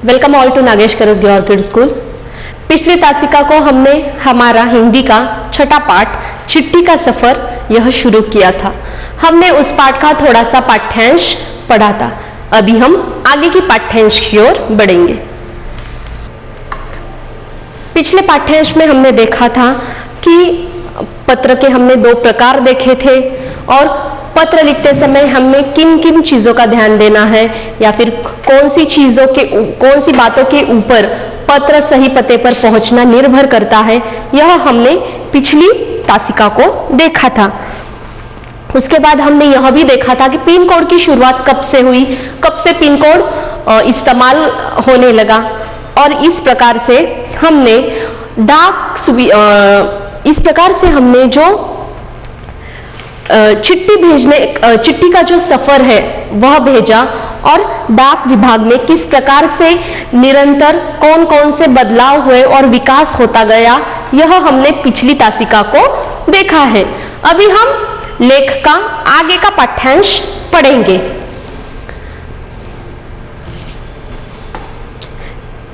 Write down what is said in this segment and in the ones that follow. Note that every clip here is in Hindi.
Welcome all to Nagesh Karsage orchid school. पिछली तासिका को हमने हमारा हिंदी का छठा पाठ चिट्ठी का सफर यह शुरू किया था। हमने उस पाठ का थोड़ा सा पाठ्यांश पढ़ा था। अभी हम आगे की पाठ्यांश की ओर बढ़ेंगे। पिछले पाठ्यांश में हमने देखा था कि पत्र के हमने दो प्रकार देखे थे और पत्र लिखते समय हमें किन किन चीजों का ध्यान देना है या फिर कौन सी बातों के ऊपर पत्र सही पते पर पहुंचना निर्भर करता है, यह हमने पिछली तासिका को देखा था। उसके बाद हमने यह भी देखा था कि पिन कोड की शुरुआत कब से हुई, कब से पिन कोड इस्तेमाल होने लगा और इस प्रकार से हमने जो चिट्ठी का जो सफर है वह भेजा और डाक विभाग में किस प्रकार से निरंतर कौन कौन से बदलाव हुए और विकास होता गया, यह हमने पिछली तासिका को देखा है। अभी हम लेख का आगे का पाठ्यांश पढ़ेंगे।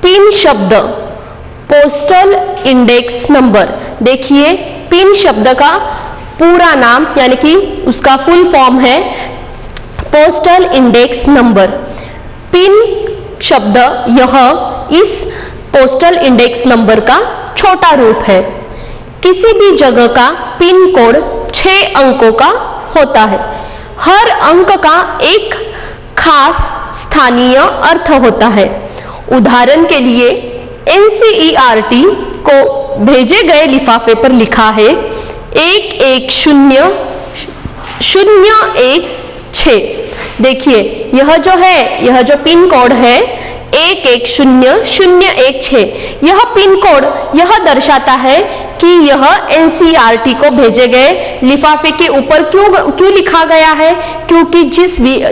पिन शब्द पोस्टल इंडेक्स नंबर। देखिए, पिन शब्द का पूरा नाम यानी कि उसका फुल फॉर्म है पोस्टल इंडेक्स नंबर। पिन शब्द यह इस पोस्टल इंडेक्स नंबर का छोटा रूप है। किसी भी जगह का पिन कोड 6 अंकों का होता है। हर अंक का एक खास स्थानीय अर्थ होता है। उदाहरण के लिए NCERT को भेजे गए लिफाफे पर लिखा है 110016। देखिए, यह जो पिन कोड है 110016, यह पिन कोड यह दर्शाता है कि यह NCERT को भेजे गए लिफाफे के ऊपर क्यों लिखा गया है, क्योंकि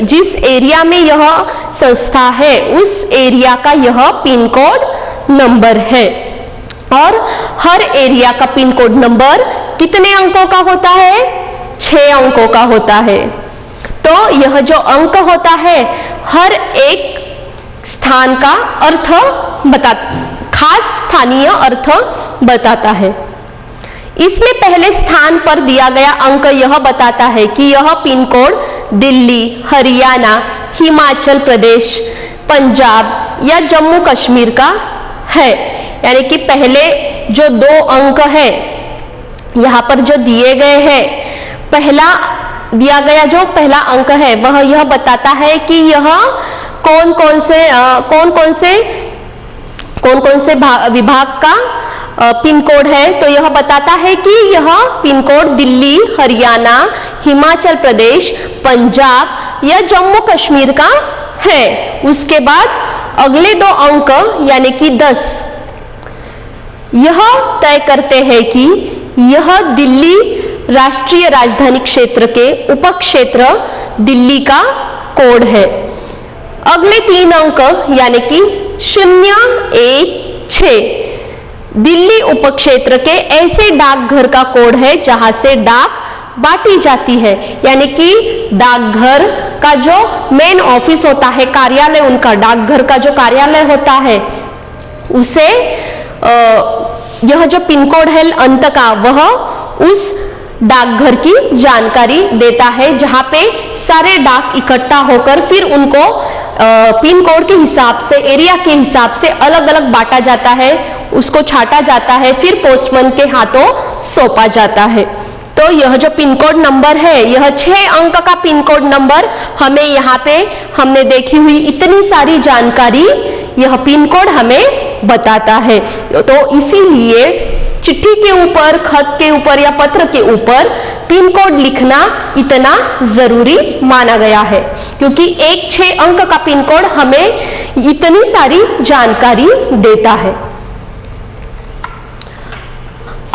जिस एरिया में यह संस्था है उस एरिया का यह पिन कोड नंबर है। और हर एरिया का पिन कोड नंबर कितने अंकों का होता है? 6 अंकों का होता है। तो यह जो अंक होता है हर एक स्थान का अर्थ खास स्थानीय अर्थ बताता है। इसमें पहले स्थान पर दिया गया अंक यह बताता है कि यह पिन कोड दिल्ली, हरियाणा, हिमाचल प्रदेश, पंजाब या जम्मू कश्मीर का है। यानी कि पहले जो 2 अंक है यहाँ पर जो दिए गए हैं, पहला अंक है वह यह बताता है कि यह कौन कौन से विभाग का पिन कोड है। तो यह बताता है कि यह पिन कोड दिल्ली, हरियाणा, हिमाचल प्रदेश, पंजाब या जम्मू कश्मीर का है। उसके बाद अगले 2 अंक यानी कि 10 यह तय करते हैं कि यह दिल्ली राष्ट्रीय राजधानी क्षेत्र के उपक्षेत्र दिल्ली का कोड है। अगले 3 अंक यानी कि 0, 1, 6 दिल्ली उपक्षेत्र के ऐसे डाकघर का कोड है जहां से डाक बांटी जाती है। यानी कि डाकघर का जो मेन ऑफिस होता है, कार्यालय, उनका डाकघर का जो कार्यालय होता है उसे यह जो पिन कोड है अंत का वह उस डाकघर की जानकारी देता है, जहां पे सारे डाक इकट्ठा होकर फिर उनको पिन कोड के हिसाब से, एरिया के हिसाब से अलग अलग बांटा जाता है, उसको छाटा जाता है, फिर पोस्टमैन के हाथों सौंपा जाता है। तो यह जो पिन कोड नंबर है यह 6 अंक का पिन कोड नंबर हमें यहाँ पे हमने देखी हुई इतनी सारी जानकारी यह पिन कोड हमें बताता है। तो इसीलिए चिट्ठी के ऊपर, खत के ऊपर या पत्र के ऊपर पिन कोड लिखना इतना जरूरी माना गया है, क्योंकि एक 6 अंक का पिन कोड हमें इतनी सारी जानकारी देता है।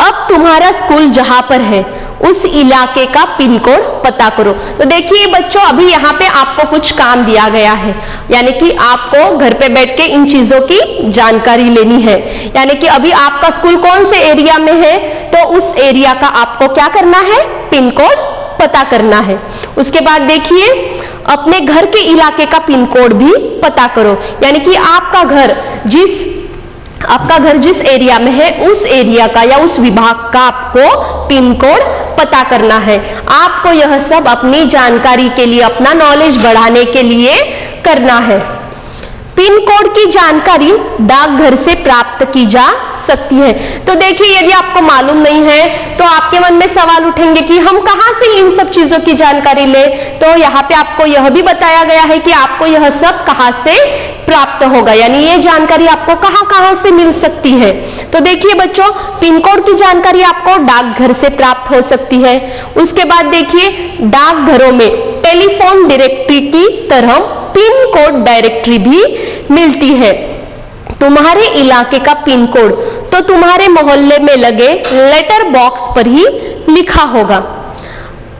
अब तुम्हारा स्कूल जहां पर है उस इलाके का पिन कोड पता करो। तो देखिए बच्चों, अभी यहाँ पे आपको कुछ काम दिया गया है, यानी कि आपको घर पे बैठ के इन चीजों की जानकारी लेनी है। यानी कि अभी आपका स्कूल कौन से एरिया में है, तो उस एरिया का आपको क्या करना है, पिन कोड पता करना है। उसके बाद देखिए, अपने घर के इलाके का पिन कोड भी पता करो, यानी कि आपका घर जिस एरिया में है, उस एरिया का या उस विभाग का आपको पिन कोड पता करना है। आपको यह सब अपनी जानकारी के लिए, अपना नॉलेज बढ़ाने के लिए करना है। पिन कोड की जानकारी डाकघर से प्राप्त की जा सकती है। तो देखिए, यदि आपको मालूम नहीं है तो आपके मन में सवाल उठेंगे कि हम कहां से इन सब चीजों की जानकारी लें। तो यहाँ पे आपको यह भी बताया गया है कि आपको यह सब कहां से प्राप्त होगा, यानी ये जानकारी आपको कहां से मिल सकती है। तो देखिए बच्चों, पिन कोड की जानकारी आपको डाकघर से प्राप्त हो सकती है। उसके बाद देखिए, डाकघरों में टेलीफोन डायरेक्टरी की तरह पिन कोड डायरेक्टरी भी मिलती है। तुम्हारे इलाके का पिन कोड तो तुम्हारे मोहल्ले में लगे लेटर बॉक्स पर ही लिखा होगा।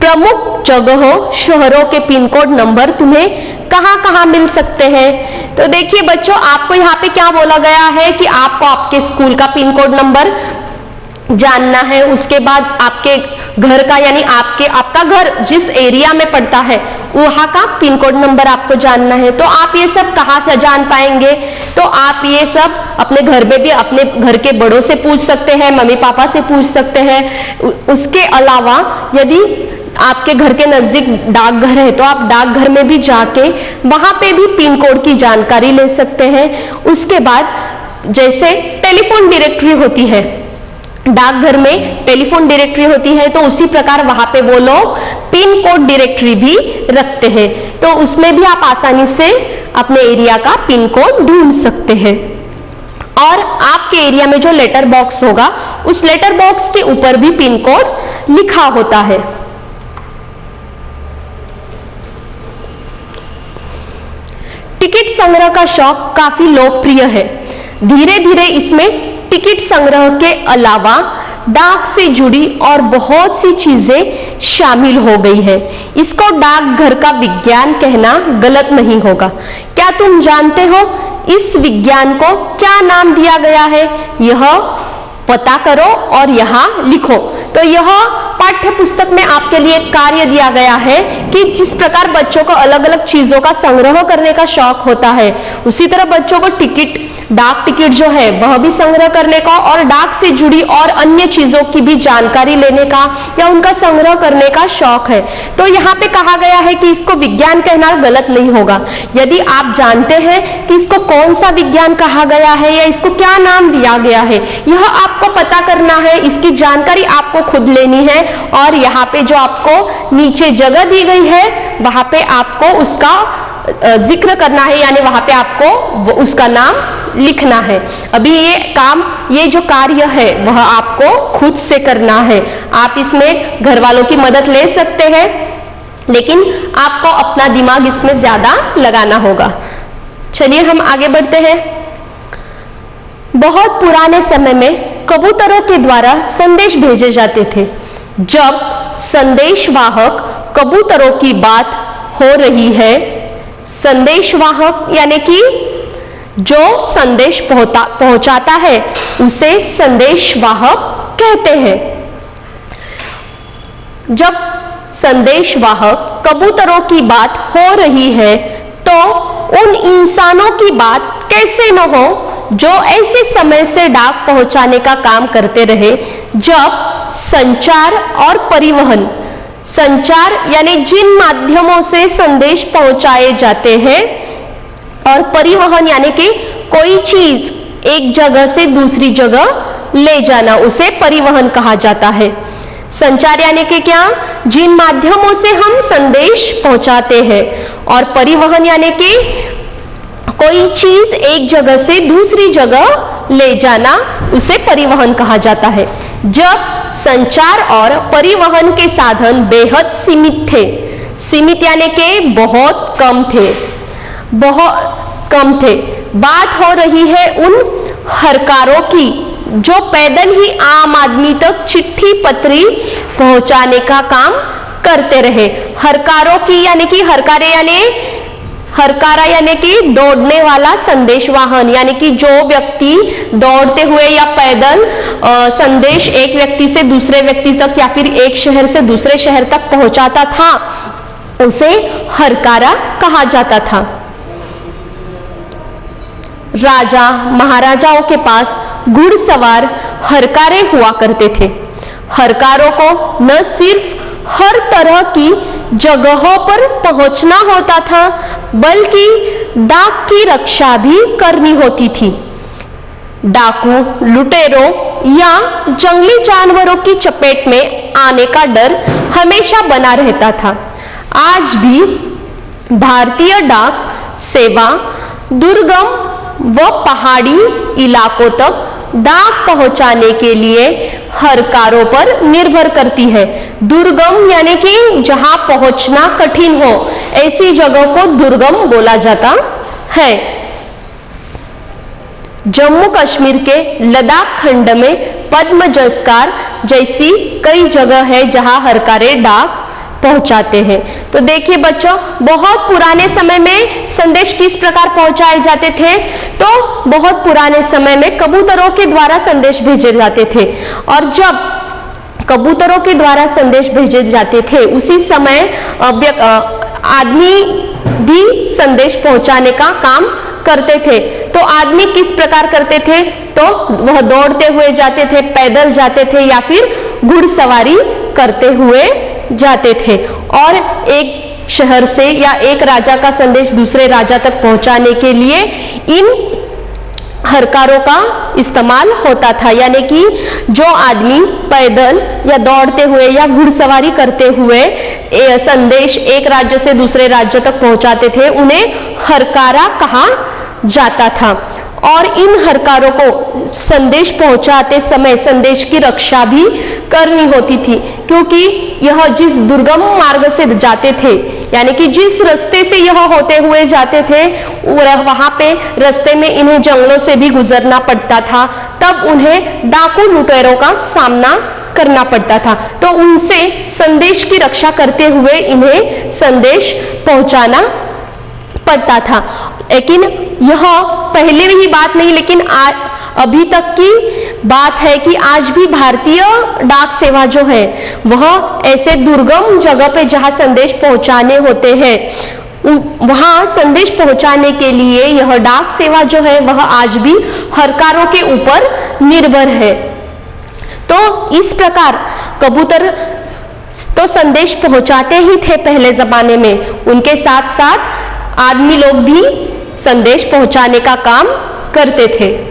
प्रमुख जगहों, शहरों के पिन कोड नंबर तुम्हें कहां मिल सकते हैं। तो देखिए बच्चों, आपको यहाँ पे क्या बोला गया है कि आपको आपके स्कूल का पिन कोड नंबर जानना है। उसके बाद आपके घर का, यानी आपका घर जिस एरिया में पड़ता है वहां का पिन कोड नंबर आपको जानना है। तो आप ये सब कहाँ से जान पाएंगे, तो आप ये सब अपने घर में भी अपने घर के बड़ों से पूछ सकते हैं, मम्मी पापा से पूछ सकते हैं। उसके अलावा यदि आपके घर के नजदीक डाकघर है तो आप डाकघर में भी जाके वहां पे भी पिन कोड की जानकारी ले सकते हैं। उसके बाद जैसे टेलीफोन डायरेक्टरी होती है, डाकघर में टेलीफोन डायरेक्टरी होती है, तो उसी प्रकार वहां पे वो लोग पिन कोड डायरेक्टरी भी रखते हैं। तो उसमें भी आप आसानी से अपने एरिया का पिन कोड ढूंढ सकते हैं। और आपके एरिया में जो लेटर बॉक्स होगा, उस लेटर बॉक्स के ऊपर भी पिन कोड लिखा होता है। टिकट संग्रह का शौक काफी लोकप्रिय है। धीरे धीरे इसमें टिकट संग्रह के अलावा डाक से जुड़ी और बहुत सी चीजें शामिल हो गई है। इसको डाकघर का विज्ञान कहना गलत नहीं होगा। क्या तुम जानते हो इस विज्ञान को क्या नाम दिया गया है? यह पता करो और यहाँ लिखो। तो यह पाठ्य पुस्तक में आपके लिए कार्य दिया गया है कि जिस प्रकार बच्चों को अलग अलग चीजों का संग्रह करने का शौक होता है, उसी तरह बच्चों को डाक टिकट जो है वह भी संग्रह करने का और डाक से जुड़ी और अन्य चीजों की भी जानकारी लेने का या उनका संग्रह करने का शौक है। तो यहाँ पे कहा गया है कि इसको विज्ञान कहना गलत नहीं होगा। यदि आप जानते हैं कि इसको कौन सा विज्ञान कहा गया है या इसको क्या नाम दिया गया है, यह आपको पता करना है, इसकी जानकारी आपको खुद लेनी है। और यहाँ पे जो आपको नीचे जगह दी गई है वहां पे आपको उसका जिक्र करना है, यानी वहां पे आपको उसका नाम लिखना है। अभी ये जो कार्य है वह आपको खुद से करना है। आप इसमें घर वालों की मदद ले सकते हैं, लेकिन आपको अपना दिमाग इसमें ज्यादा लगाना होगा। चलिए हम आगे बढ़ते हैं। बहुत पुराने समय में कबूतरों के द्वारा संदेश भेजे जाते थे। जब संदेशवाहक कबूतरों की बात हो रही है, संदेशवाहक यानी कि जो संदेश पहुंचाता है उसे संदेशवाहक कहते हैं। जब संदेशवाहक कबूतरों की बात हो रही है तो उन इंसानों की बात कैसे न हो जो ऐसे समय से डाक पहुंचाने का काम करते रहे जब संचार और परिवहन, संचार यानी जिन माध्यमों से संदेश पहुंचाए जाते हैं, और परिवहन यानी कि कोई चीज एक जगह से दूसरी जगह ले जाना, उसे परिवहन कहा जाता है। संचार यानी कि क्या, जिन माध्यमों से हम संदेश पहुंचाते हैं, और परिवहन यानी कि कोई चीज एक जगह से दूसरी जगह ले जाना, उसे परिवहन कहा जाता है। जब संचार और परिवहन के साधन बेहद सीमित थे, सीमित यानी कि बहुत कम थे, बात हो रही है उन हरकारों की जो पैदल ही आम आदमी तक चिट्ठी पत्री पहुंचाने का काम करते रहे। हरकारों की यानी कि हरकारा यानी कि दौड़ने वाला संदेश वाहन, यानी कि जो व्यक्ति दौड़ते हुए या पैदल संदेश एक व्यक्ति से दूसरे व्यक्ति तक या फिर एक शहर से दूसरे शहर तक पहुंचाता था, उसे हरकारा कहा जाता था। राजा महाराजाओं के पास घुड़सवार हरकारे हुआ करते थे। हरकारों को न सिर्फ हर तरह की जगहों पर पहुंचना होता था, बल्कि डाक की रक्षा भी करनी होती थी। डाकू, लुटेरों या जंगली जानवरों की चपेट में आने का डर हमेशा बना रहता था। आज भी भारतीय डाक सेवा दुर्गम व पहाड़ी इलाकों तक डाक पहुंचाने के लिए हरकारों पर निर्भर करती है। दुर्गम यानी कि जहां पहुंचना कठिन हो, ऐसी जगह को दुर्गम बोला जाता है। जम्मू कश्मीर के लद्दाख खंड में पद्म जस्कार जैसी कई जगह है जहां हरकारे डाक पहुंचाते हैं। तो देखिए बच्चों, बहुत पुराने समय में संदेश किस प्रकार पहुंचाए जाते थे? तो बहुत पुराने समय में कबूतरों के द्वारा संदेश भेजे जाते थे, और जब कबूतरों के द्वारा संदेश भेजे जाते थे उसी समय आदमी भी संदेश पहुंचाने का काम करते थे। तो आदमी किस प्रकार करते थे? तो वह दौड़ते हुए जाते थे, पैदल जाते थे या फिर घुड़सवारी करते हुए जाते थे, और एक शहर से या एक राजा का संदेश दूसरे राजा तक पहुंचाने के लिए इन हरकारों का इस्तेमाल होता था। यानी कि जो आदमी पैदल या दौड़ते हुए या घुड़सवारी करते हुए संदेश एक राज्य से दूसरे राज्य तक पहुंचाते थे, उन्हें हरकारा कहा जाता था। और इन हरकारों को संदेश पहुंचाते समय संदेश की रक्षा भी करनी होती थी, क्योंकि यह जिस दुर्गम मार्ग से जाते थे, यानी कि जिस रास्ते से यह होते हुए जाते थे, वहां पे रास्ते में इन्हें जंगलों से भी गुजरना पड़ता था, तब उन्हें डाकू लुटेरों का सामना करना पड़ता था। तो उनसे संदेश की रक्षा करते हुए इन्हें संदेश पहुंचाना पड़ता था। लेकिन यह पहले ही बात नहीं, लेकिन अभी तक की बात है कि आज भी भारतीय डाक सेवा जो है वह ऐसे दुर्गम जगह पे जहां संदेश पहुंचाने होते हैं, वहां संदेश पहुंचाने के लिए यह डाक सेवा जो है वह आज भी हरकारों के ऊपर निर्भर है। तो इस प्रकार कबूतर तो संदेश पहुंचाते ही थे पहले जमाने में, उनके साथ साथ आदमी लोग भी संदेश पहुंचाने का काम करते थे।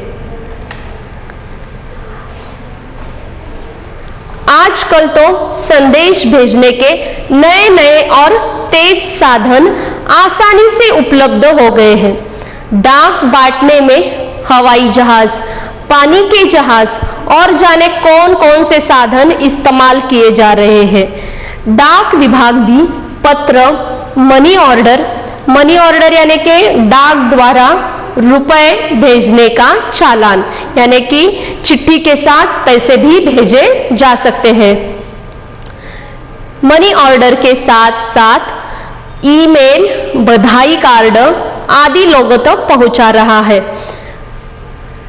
आजकल तो संदेश भेजने के नए नए और तेज साधन आसानी से उपलब्ध हो गए हैं। डाक बांटने में हवाई जहाज, पानी के जहाज और जाने कौन कौन से साधन इस्तेमाल किए जा रहे हैं। डाक विभाग भी पत्र, मनी ऑर्डर यानी कि डाक द्वारा रुपए भेजने का चालान, यानी कि चिट्ठी के साथ पैसे भी भेजे जा सकते हैं। मनी ऑर्डर के साथ साथ ईमेल, बधाई कार्ड आदि लोगों तक पहुंचा रहा है।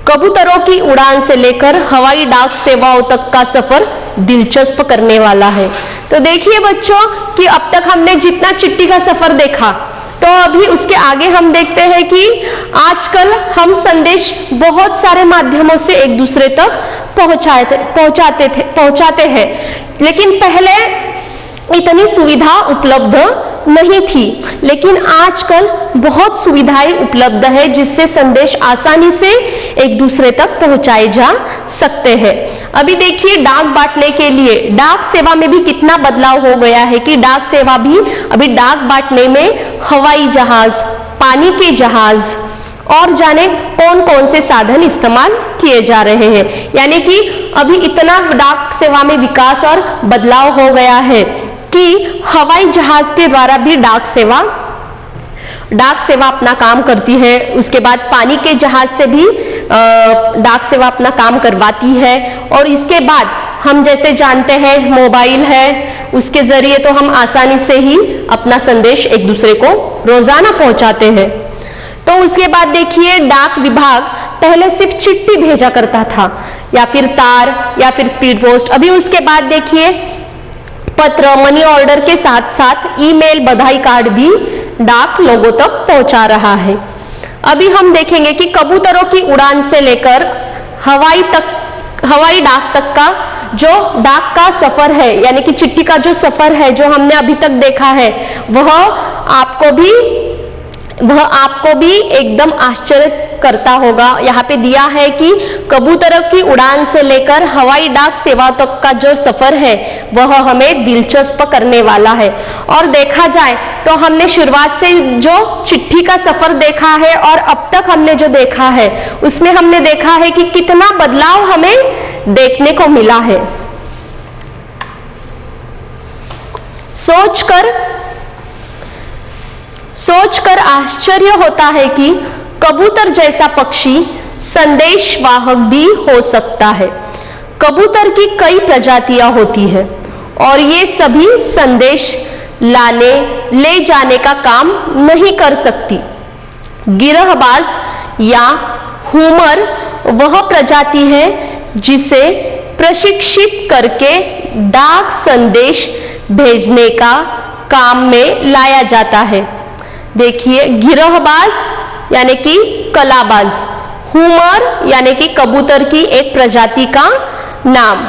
कबूतरों की उड़ान से लेकर हवाई डाक सेवाओं तक का सफर दिलचस्प करने वाला है। तो देखिए बच्चों कि अब तक हमने जितना चिट्ठी का सफर देखा, तो अभी उसके आगे हम देखते हैं कि आजकल हम संदेश बहुत सारे माध्यमों से एक दूसरे तक पहुंचाते हैं, लेकिन पहले इतनी सुविधा उपलब्ध नहीं थी, लेकिन आजकल बहुत सुविधाएं उपलब्ध है जिससे संदेश आसानी से एक दूसरे तक पहुंचाए जा सकते हैं। अभी देखिए डाक बांटने के लिए डाक सेवा में भी कितना बदलाव हो गया है कि डाक सेवा भी अभी डाक बांटने में हवाई जहाज, पानी के जहाज और जाने कौन कौन से साधन इस्तेमाल किए जा रहे हैं। यानी कि अभी इतना डाक सेवा में विकास और बदलाव हो गया है कि हवाई जहाज के द्वारा भी डाक सेवा अपना काम करती है। उसके बाद पानी के जहाज से भी डाक सेवा अपना काम करवाती है। और इसके बाद हम जैसे जानते हैं मोबाइल है, उसके जरिए तो हम आसानी से ही अपना संदेश एक दूसरे को रोजाना पहुंचाते हैं। तो उसके बाद देखिए डाक विभाग पहले सिर्फ चिट्ठी भेजा करता था या फिर तार या फिर स्पीड पोस्ट। अभी उसके बाद देखिए पत्र, मनी ऑर्डर के साथ साथ ईमेल, बधाई कार्ड भी डाक लोगों तक पहुंचा रहा है। अभी हम देखेंगे कि कबूतरों की उड़ान से लेकर हवाई डाक तक का जो डाक का सफर है, यानी कि चिट्ठी का जो सफर है जो हमने अभी तक देखा है, वह आपको भी एकदम आश्चर्य करता होगा। यहाँ पे दिया है कि कबूतरों की उड़ान से लेकर हवाई डाक सेवा तक का जो सफर है वह हमें दिलचस्प करने वाला है। और देखा जाए तो हमने शुरुआत से जो चिट्ठी का सफर देखा है और अब तक हमने जो देखा है उसमें हमने देखा है कि कितना बदलाव हमें देखने को मिला है। सोचकर आश्चर्य होता है कि कबूतर जैसा पक्षी संदेशवाहक भी हो सकता है। कबूतर की कई प्रजातियां होती है और ये सभी संदेश ले जाने का काम नहीं कर सकती। गिरहबाज या हुमर वह प्रजाति है जिसे प्रशिक्षित करके डाक संदेश भेजने का काम में लाया जाता है। देखिए गिरहबाज यानी कि कलाबाज, हुमर यानी कि कबूतर की एक प्रजाति का नाम।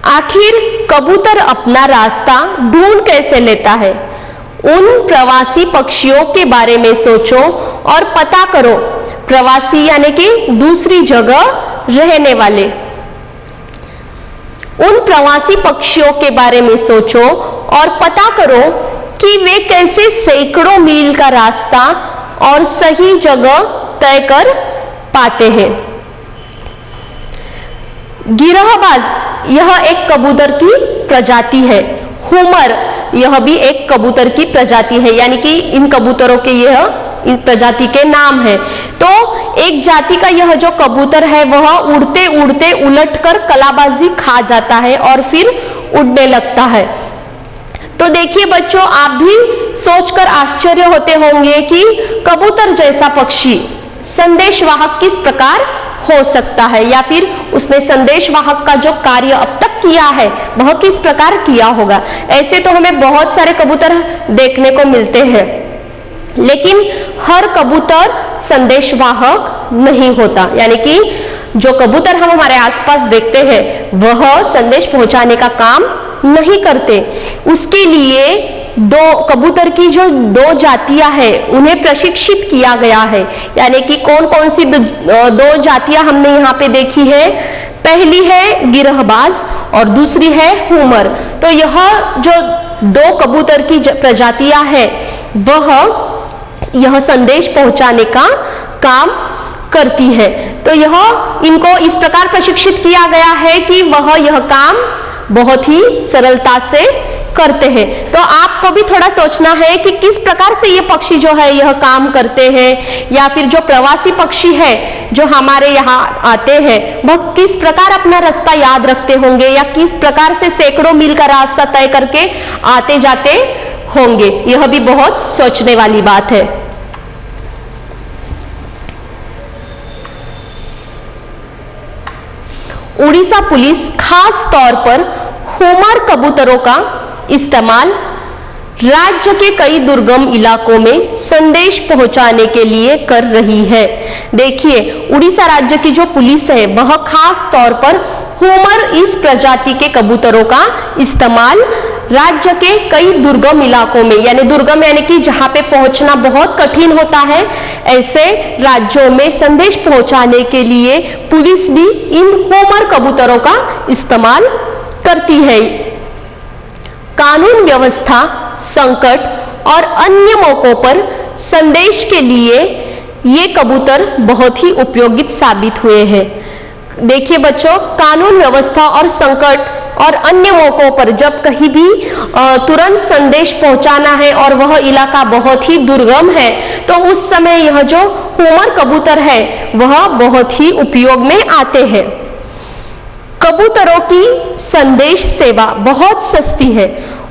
आखिर कबूतर अपना रास्ता ढूंढ कैसे लेता है? उन प्रवासी पक्षियों के बारे में सोचो और पता करो। प्रवासी यानी कि दूसरी जगह रहने वाले। उन प्रवासी पक्षियों के बारे में सोचो और पता करो कि वे कैसे सैकड़ों मील का रास्ता और सही जगह तय कर पाते हैं। गिरहबाज यह एक कबूतर की प्रजाति है। हुमर यह भी एक कबूतर की प्रजाति है, यानी कि इन कबूतरों के इन प्रजाति के नाम है। तो एक जाति का यह जो कबूतर है वह उड़ते उड़ते उलटकर कलाबाजी खा जाता है और फिर उड़ने लगता है। तो देखिए बच्चों, आप भी सोचकर आश्चर्य होते होंगे कि कबूतर जैसा पक्षी संदेशवाहक किस प्रकार हो सकता है, या फिर उसने संदेशवाहक का जो कार्य अब तक किया है वह किस प्रकार किया होगा। ऐसे तो हमें बहुत सारे कबूतर देखने को मिलते हैं, लेकिन हर कबूतर संदेशवाहक नहीं होता। यानी कि जो कबूतर हम हमारे आसपास देखते हैं वह संदेश पहुंचाने का काम नहीं करते। उसके लिए कबूतर की जो दो जातियां हैं उन्हें प्रशिक्षित किया गया है। यानी कि कौन कौन सी दो जातियां हमने यहाँ पे देखी है? पहली है गिरहबाज और दूसरी है हुमर। तो यह जो दो कबूतर की प्रजातियां हैं यह संदेश पहुंचाने का काम करती है। तो इनको इस प्रकार प्रशिक्षित किया गया है कि वह यह काम बहुत ही सरलता से करते हैं। तो आपको भी थोड़ा सोचना है कि किस प्रकार से ये पक्षी जो है यह काम करते हैं, या फिर जो प्रवासी पक्षी है जो हमारे यहाँ आते हैं वह किस प्रकार अपना रास्ता याद रखते होंगे, या किस प्रकार से सैकड़ों मील का रास्ता तय करके आते जाते होंगे। यह भी बहुत सोचने वाली बात है। उड़ीसा पुलिस खास तौर पर हुमर कबूतरों का इस्तेमाल राज्य के कई दुर्गम इलाकों में संदेश पहुंचाने के लिए कर रही है। देखिए उड़ीसा राज्य की जो पुलिस है वह खास तौर पर हुमर इस प्रजाति के कबूतरों का इस्तेमाल राज्य के कई दुर्गम इलाकों में, यानी दुर्गम यानी कि जहां पे पहुंचना बहुत कठिन होता है, ऐसे राज्यों में संदेश पहुंचाने के लिए पुलिस भी इन हुमर कबूतरों का इस्तेमाल करती है। कानून व्यवस्था, संकट और अन्य मौकों पर संदेश के लिए ये कबूतर बहुत ही उपयोगी साबित हुए हैं। देखिए बच्चों, कानून व्यवस्था और संकट और अन्य मौकों पर जब कहीं भी तुरंत संदेश पहुंचाना है और वह इलाका बहुत ही दुर्गम है, तो उस समय यह जो होमर कबूतर है वह बहुत ही उपयोग में आते हैं। कबूतरों की संदेश सेवा बहुत सस्ती है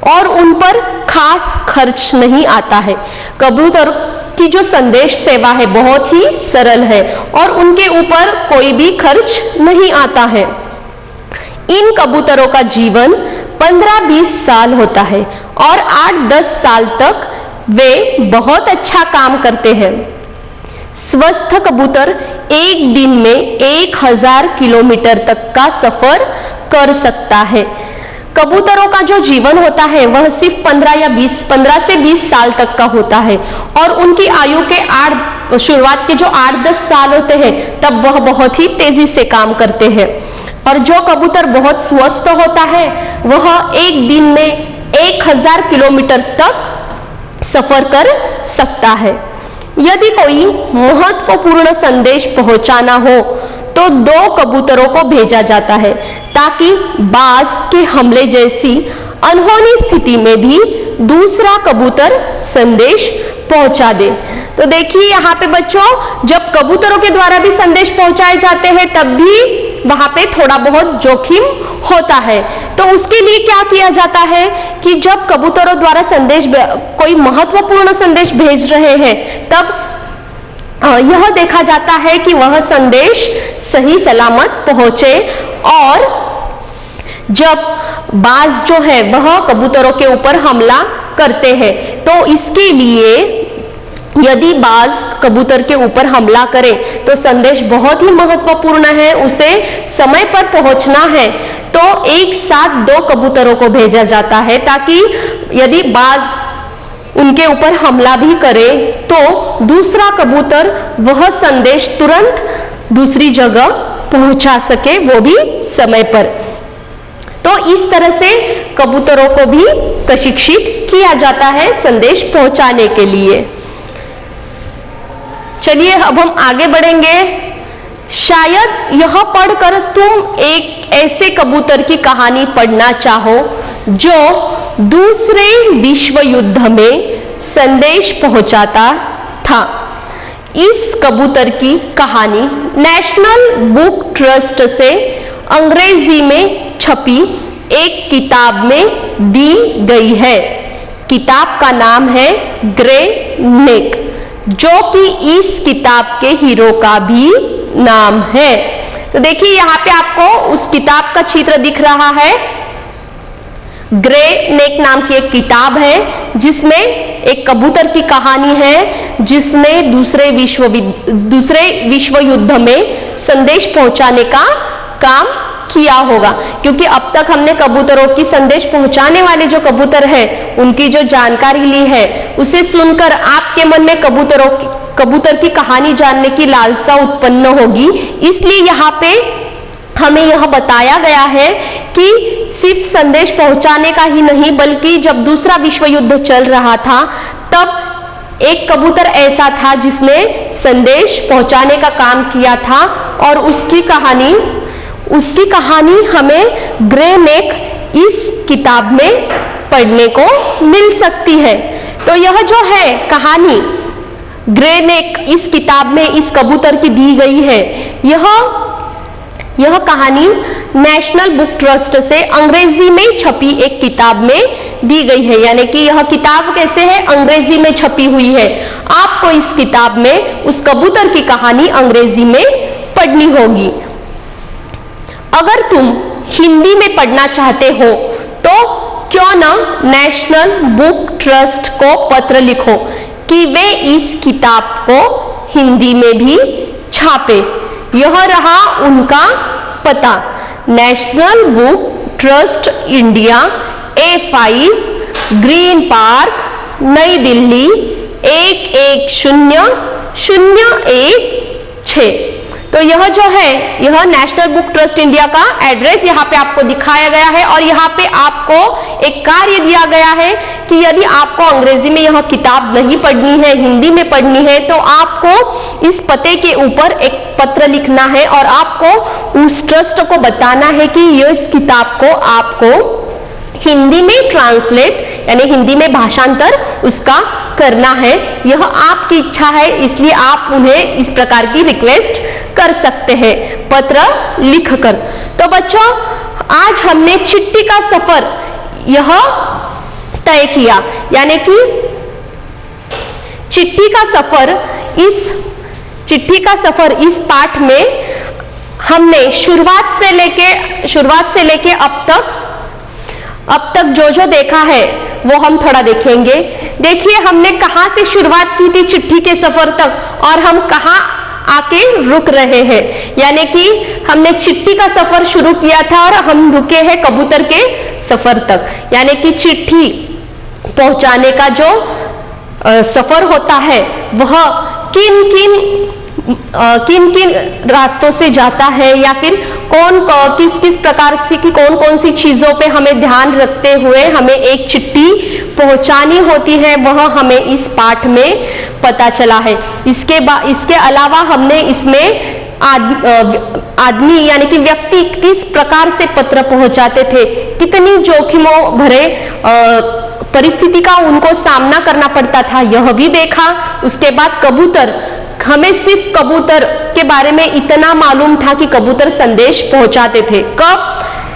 और उन पर खास खर्च नहीं आता है। कबूतर की जो संदेश सेवा है बहुत ही सरल है और उनके ऊपर कोई भी खर्च नहीं आता है। इन कबूतरों का जीवन 15-20 साल होता है और 8-10 साल तक वे बहुत अच्छा काम करते हैं। स्वस्थ कबूतर एक दिन में 1000 किलोमीटर तक का सफर कर सकता है। कबूतरों का जो जीवन होता है वह सिर्फ 15 से 20 साल तक का होता है और उनकी आयु के शुरुआत के जो 8-10 साल होते हैं तब वह बहुत ही तेजी से काम करते हैं। और जो कबूतर बहुत स्वस्थ होता है वह एक दिन में 1000 किलोमीटर तक सफर कर सकता है। यदि कोई महत्वपूर्ण संदेश पहुंचाना हो तो 2 कबूतरों को भेजा जाता है ताकि बाज के हमले जैसी अनहोनी स्थिति में भी दूसरा कबूतर संदेश पहुंचा दे। तो देखिए यहाँ पे बच्चों, जब कबूतरों के द्वारा भी संदेश पहुंचाए जाते हैं तब भी वहां पे थोड़ा बहुत जोखिम होता है। तो उसके लिए क्या किया जाता है कि जब कबूतरों द्वारा संदेश, कोई महत्वपूर्ण संदेश भेज रहे हैं तब यह देखा जाता है कि वह संदेश सही सलामत पहुंचे। और जब बाज जो है वह कबूतरों के ऊपर हमला करते हैं तो इसके लिए यदि बाज कबूतर के ऊपर हमला करे तो संदेश बहुत ही महत्वपूर्ण है, उसे समय पर पहुंचना है, तो एक साथ 2 कबूतरों को भेजा जाता है ताकि यदि बाज उनके ऊपर हमला भी करे तो दूसरा कबूतर वह संदेश तुरंत दूसरी जगह पहुंचा सके, वो भी समय पर। तो इस तरह से कबूतरों को भी प्रशिक्षित किया जाता है संदेश पहुंचाने के लिए। चलिए अब हम आगे बढ़ेंगे। शायद यह पढ़कर तुम एक ऐसे कबूतर की कहानी पढ़ना चाहो जो दूसरे विश्व युद्ध में संदेश पहुंचाता था। इस कबूतर की कहानी नेशनल बुक ट्रस्ट से अंग्रेजी में छपी एक किताब में दी गई है। किताब का नाम है ग्रे नेक, जो कि इस किताब के हीरो का भी नाम है। तो देखिए यहाँ पे आपको उस किताब का चित्र दिख रहा है। ग्रे नेक नाम की एक किताब है जिसमें एक कबूतर की कहानी है जिसने दूसरे विश्व युद्ध में संदेश पहुंचाने का काम किया होगा, क्योंकि अब तक हमने कबूतरों की संदेश पहुंचाने वाले जो कबूतर हैं उनकी जो जानकारी ली है उसे सुनकर आपके मन में कबूतर की कहानी जानने की लालसा उत्पन्न होगी। इसलिए यहाँ पे हमें यह बताया गया है कि सिर्फ संदेश पहुंचाने का ही नहीं बल्कि जब दूसरा विश्व युद्ध चल रहा था तब एक कबूतर ऐसा था जिसने संदेश पहुंचाने का काम किया था और उसकी कहानी हमें ग्रे नेक इस किताब में पढ़ने को मिल सकती है। तो यह जो है कहानी ग्रे नेक इस किताब में इस कबूतर की दी गई है, यह कहानी नेशनल बुक ट्रस्ट से अंग्रेजी में छपी एक किताब में दी गई है। यानी कि यह किताब कैसे है, अंग्रेजी में छपी हुई है। आपको इस किताब में उस कबूतर की कहानी अंग्रेजी में पढ़नी होगी। अगर तुम हिंदी में पढ़ना चाहते हो तो क्यों ना नेशनल बुक ट्रस्ट को पत्र लिखो कि वे इस किताब को हिंदी में भी छापे। यह रहा उनका पता, national book trust India, A5 green park, नई दिल्ली 110016। तो यह जो है यह नेशनल बुक ट्रस्ट इंडिया का एड्रेस यहाँ पे आपको दिखाया गया है और यहाँ पे आपको एक कार्य दिया गया है कि यदि आपको अंग्रेजी में यह किताब नहीं पढ़नी है, हिंदी में पढ़नी है, तो आपको इस पते के ऊपर एक पत्र लिखना है और आपको उस ट्रस्ट को बताना है कि इस किताब को आपको हिंदी में ट्रांसलेट यानी हिंदी में भाषांतर उसका करना है, यह आपकी इच्छा है, इसलिए आप उन्हें इस प्रकार की रिक्वेस्ट कर सकते हैं पत्र लिखकर। तो बच्चों, आज हमने चिट्ठी का सफर यह तय किया, यानी कि चिट्ठी का सफर इस पाठ में हमने शुरुआत से लेके अब तक जो देखा है वो हम थोड़ा देखेंगे। देखिए, हमने कहां से शुरुआत की थी चिट्ठी के सफर तक और हम कहां आके रुक रहे हैं, यानी कि हमने चिट्ठी का सफर शुरू किया था और हम रुके हैं कबूतर के सफर तक। यानी कि चिट्ठी पहुंचाने का जो सफर होता है वह किन किन रास्तों से जाता है, या फिर किस प्रकार से कि कौन सी चीजों पे हमें ध्यान रखते हुए हमें एक चिट्ठी पहुंचानी होती है, वह हमें इस पाठ में पता चला है। इसके अलावा हमने इसमें आदमी यानी कि व्यक्ति किस प्रकार से पत्र पहुंचाते थे, कितनी जोखिमों भरे परिस्थिति का उनको सामना करना पड़ता था, यह भी देखा। उसके बाद कबूतर, हमें सिर्फ कबूतर के बारे में इतना मालूम था कि कबूतर संदेश पहुंचाते थे। कब?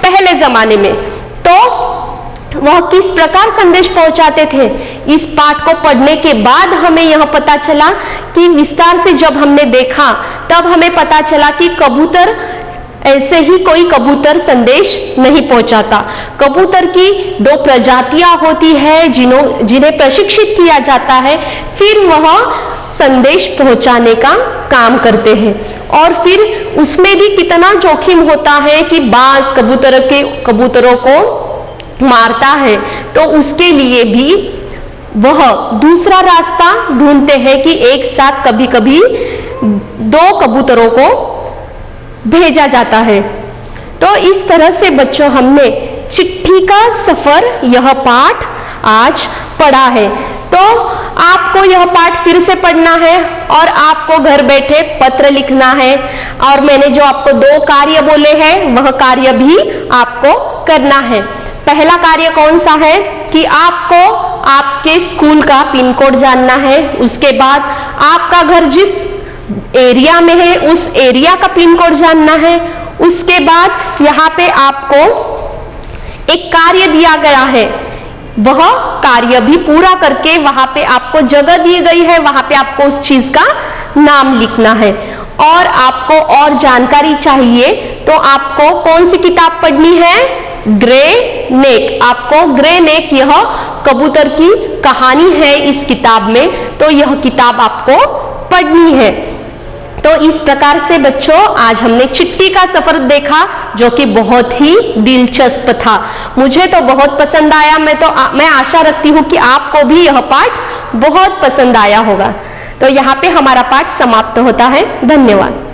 पहले जमाने में। तो वह किस प्रकार संदेश पहुंचाते थे, इस पाठ को पढ़ने के बाद हमें यह पता चला कि विस्तार से जब हमने देखा तब हमें पता चला कि कबूतर ऐसे ही कोई कबूतर संदेश नहीं पहुंचाता। कबूतर की 2 प्रजातियां होती है जिन्हें प्रशिक्षित किया जाता है, फिर वह संदेश पहुंचाने का काम करते हैं। और फिर उसमें भी कितना जोखिम होता है कि बाज कबूतरों को मारता है, तो उसके लिए भी वह दूसरा रास्ता ढूंढते हैं कि एक साथ कभी कभी 2 कबूतरों को भेजा जाता है। तो इस तरह से बच्चों हमने चिट्ठी का सफर यह पाठ आज पढ़ा है। तो आपको यह पाठ फिर से पढ़ना है और आपको घर बैठे पत्र लिखना है, और मैंने जो आपको 2 कार्य बोले हैं वह कार्य भी आपको करना है। पहला कार्य कौन सा है कि आपको आपके स्कूल का पिन कोड जानना है। उसके बाद आपका घर जिस एरिया में है उस एरिया का पिन कोड जानना है। उसके बाद यहाँ पे आपको एक कार्य दिया गया है, वह कार्य भी पूरा करके वहां पे आपको जगह दी गई है, वहां पे आपको उस चीज का नाम लिखना है। और आपको और जानकारी चाहिए तो आपको कौन सी किताब पढ़नी है? ग्रे नेक। आपको ग्रे नेक, यह कबूतर की कहानी है इस किताब में, तो यह किताब आपको पढ़नी है। तो इस प्रकार से बच्चों आज हमने चिट्ठी का सफर देखा जो कि बहुत ही दिलचस्प था। मुझे तो बहुत पसंद आया। मैं आशा रखती हूँ कि आपको भी यह पाठ बहुत पसंद आया होगा। तो यहाँ पे हमारा पाठ समाप्त होता है। धन्यवाद।